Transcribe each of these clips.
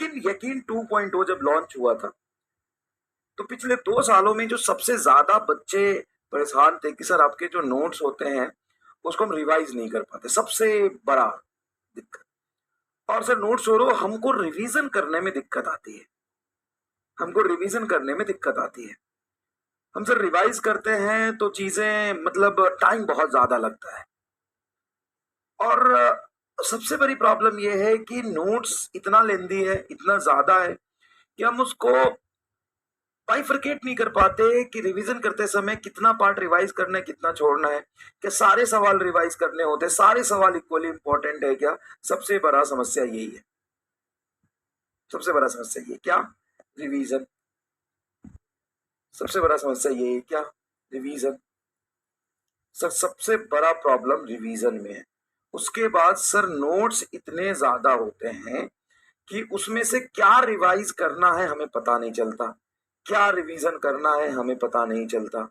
लेकिन यकीन 2.0 जब लॉन्च हुआ था, तो पिछले 2 सालों में जो सबसे ज्यादा बच्चे परेशान थे कि सर आपके जो नोट्स होते हैं उसको हम रिवाइज नहीं कर पाते, सबसे बड़ा दिक्कत। और सर नोट्स छोड़ो, हमको रिवीजन करने में दिक्कत आती है, हमको रिवीजन करने में दिक्कत आती है। हम सर रिवाइज करते हैं तो चीजें मतलब टाइम बहुत ज्यादा लगता है। और सबसे बड़ी प्रॉब्लम यह है कि नोट्स इतना लेंदी है, इतना ज्यादा है कि हम उसको बाइफरकेट नहीं कर पाते कि रिवीजन करते समय कितना पार्ट रिवाइज करना है, कितना छोड़ना है, क्या सारे सवाल रिवाइज करने होते हैं, सारे सवाल इक्वली इंपॉर्टेंट है क्या। सबसे बड़ा समस्या यही है, सबसे बड़ा समस्या ये क्या, रिवीजन। सबसे बड़ा समस्या ये है क्या, रिवीजन। सर सबसे बड़ा प्रॉब्लम रिवीजन में है। उसके बाद सर नोट्स इतने ज्यादा होते हैं कि उसमें से क्या रिवाइज करना है हमें पता नहीं चलता, क्या रिवीजन करना है हमें पता नहीं चलता।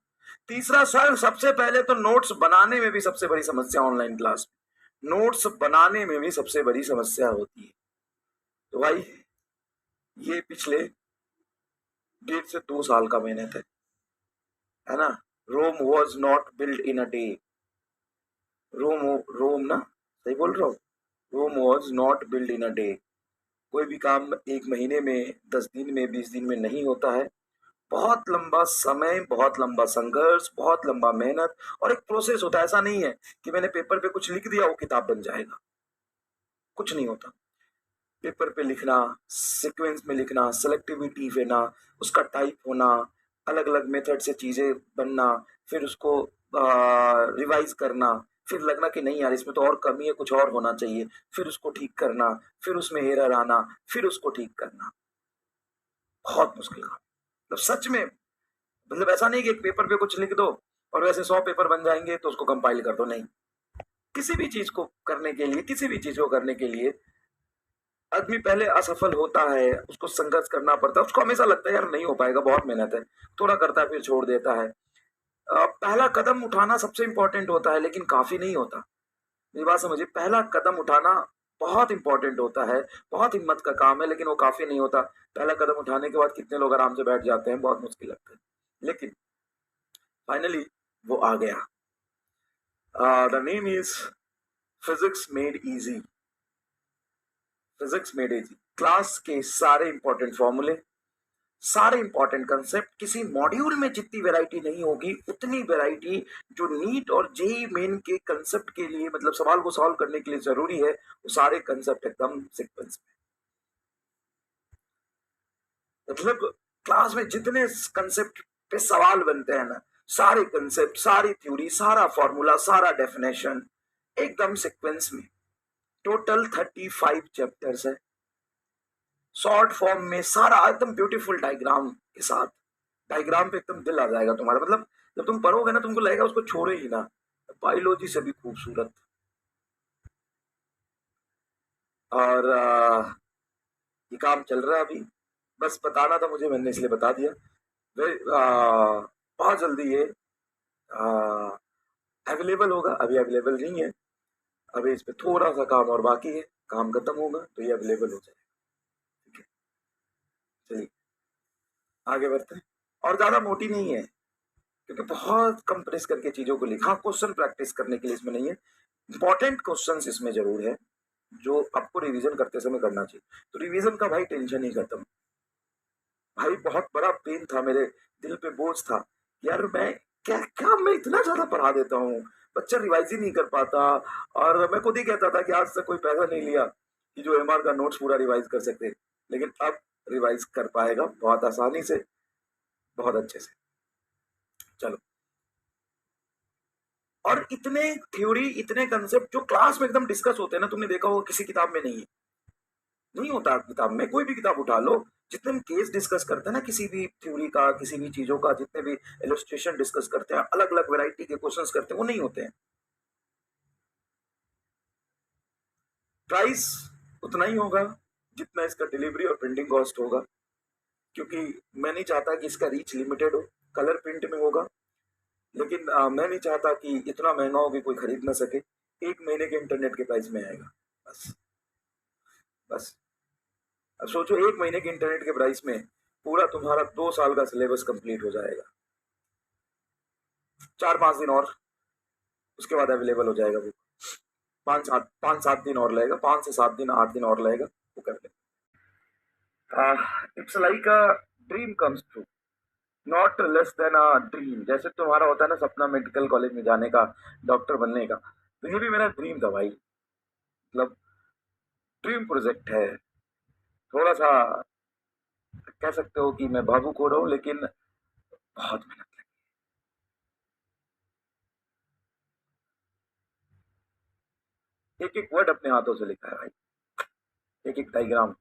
तीसरा सर सबसे पहले तो नोट्स बनाने में भी सबसे बड़ी समस्या, ऑनलाइन क्लास में नोट्स बनाने में भी सबसे बड़ी समस्या होती है। तो भाई ये पिछले 1.5 से 2 साल का मेहनत है ना। Rome was not build in a day. Rome Rome ना, सही बोल रहा हूँ, Rome was not build in a day. कोई भी काम 1 महीने में, 10 दिन में, 20 दिन में नहीं होता है। बहुत लंबा समय, बहुत लंबा संघर्ष, बहुत लंबा मेहनत और एक प्रोसेस होता है। ऐसा नहीं है कि मैंने पेपर पे कुछ लिख दिया वो किताब बन जाएगा, कुछ नहीं होता। पेपर पे लिखना, सीक्वेंस में लिखना, सेलेक्टिविटी देना, उसका टाइप होना, अलग अलग मेथड से चीजें बनना, फिर उसको रिवाइज करना, फिर लगना कि नहीं यार इसमें तो और कमी है, कुछ और होना चाहिए, फिर उसको ठीक करना, फिर उसमें एरर आना, फिर उसको ठीक करना। बहुत मुश्किल काम, मतलब सच में। मतलब ऐसा नहीं कि एक पेपर पे कुछ लिख दो और वैसे 100 पेपर बन जाएंगे तो उसको कंपाइल कर दो, नहीं। किसी भी चीज को करने के लिए, किसी भी चीज को करने के लिए आदमी पहले असफल होता है, उसको संघर्ष करना पड़ता है, उसको हमेशा लगता है यार नहीं हो पाएगा, बहुत मेहनत है, थोड़ा करता है फिर छोड़ देता है। पहला कदम उठाना सबसे इंपॉर्टेंट होता है लेकिन काफी नहीं होता। मेरी बात समझिए, पहला कदम उठाना बहुत इंपॉर्टेंट होता है, बहुत हिम्मत का काम है, लेकिन वो काफी नहीं होता। पहला कदम उठाने के बाद कितने लोग आराम से बैठ जाते हैं, बहुत मुश्किल लगता है। लेकिन फाइनली वो आ गया। The name is physics made easy. Physics made easy. Class के सारे इंपॉर्टेंट फॉर्मूले, सारे इंपॉर्टेंट कंसेप्ट, किसी मॉड्यूल में जितनी वैरायटी नहीं होगी उतनी वैरायटी जो नीट और जेई मेन के कंसेप्ट के लिए, मतलब सवाल को सॉल्व करने के लिए जरूरी है, वो सारे कंसेप्ट एकदम सीक्वेंस में। मतलब क्लास में जितने कंसेप्ट पे सवाल बनते हैं ना, सारे कंसेप्ट, सारी थ्योरी, सारा फॉर्मूला, सारा डेफिनेशन एकदम सीक्वेंस में। टोटल 35 चैप्टर्स है, शॉर्ट फॉर्म में, सारा एकदम ब्यूटीफुल डायग्राम के साथ। डायग्राम पे एकदम दिल आ जाएगा तुम्हारा, मतलब जब तुम पढ़ोगे ना तुमको लगेगा उसको छोड़े ही ना। बायोलॉजी से भी खूबसूरत। और ये काम चल रहा है अभी, बस बताना था मुझे, मैंने इसलिए बता दिया। बहुत जल्दी ये अवेलेबल होगा, अभी अवेलेबल नहीं है। अभी इस पे थोड़ा सा काम और बाकी है, काम खत्म होगा तो ये अवेलेबल हो जाएगा। ठीक है, चलिए आगे बढ़ते हैं। और ज्यादा मोटी नहीं है क्योंकि बहुत कंप्रेस करके चीजों को लिखा। क्वेश्चन प्रैक्टिस करने के लिए इसमें नहीं है, इंपॉर्टेंट क्वेश्चंस इसमें जरूर है जो आपको रिवीजन करते समय करना चाहिए। तो रिवीजन का भाई टेंशन ही खत्म। भाई बहुत बड़ा पेन था, मेरे दिल पे बोझ था यार, मैं क्या क्या मैं इतना ज्यादा पढ़ा देता हूँ, बच्चा रिवाइज ही नहीं कर पाता। और मैं खुद ही कहता था कि आज तक कोई पैसा नहीं लिया कि जो एमआर का नोट्स पूरा रिवाइज कर सकते, लेकिन अब रिवाइज कर पाएगा बहुत आसानी से, बहुत अच्छे से। चलो, और इतने थ्योरी, इतने कंसेप्ट जो क्लास में एकदम डिस्कस होते हैं ना, तुमने देखा होगा किसी किताब में नहीं है, नहीं होता किताब में। कोई भी किताब उठा लो, जितने हम केस डिस्कस करते हैं ना किसी भी थ्योरी का, किसी भी चीजों का, जितने भी इलस्ट्रेशन डिस्कस करते हैं, अलग अलग वैरायटी के क्वेश्चंस करते हैं, वो नहीं होते हैं। प्राइस उतना ही होगा जितना इसका डिलीवरी और प्रिंटिंग कॉस्ट होगा, क्योंकि मैं नहीं चाहता कि इसका रीच लिमिटेड हो। कलर प्रिंट में होगा, लेकिन मैं नहीं चाहता कि इतना महंगा हो कि कोई खरीद ना सके। 1 महीने के इंटरनेट के प्राइस में आएगा, बस। बस अब सोचो 1 महीने के इंटरनेट के प्राइस में पूरा तुम्हारा 2 साल का सिलेबस कंप्लीट हो जाएगा। 4-5 दिन और, उसके बाद अवेलेबल हो जाएगा बुक। 5-7 दिन और लगेगा, 5 से 7 दिन, 8 दिन और लगेगा, वो कर ले। It's like a dream comes true, not less than a dream. जैसे तुम्हारा होता है ना सपना मेडिकल कॉलेज में जाने का, डॉक्टर बनने का, तो ये भी मेरा ड्रीम था भाई। मतलब ड्रीम प्रोजेक्ट है। थोड़ा सा कह सकते हो कि मैं भावुक हो रहा हूँ, लेकिन बहुत मेहनत लगी। एक एक वर्ड अपने हाथों से लिखा है भाई, एक एक डायग्राम।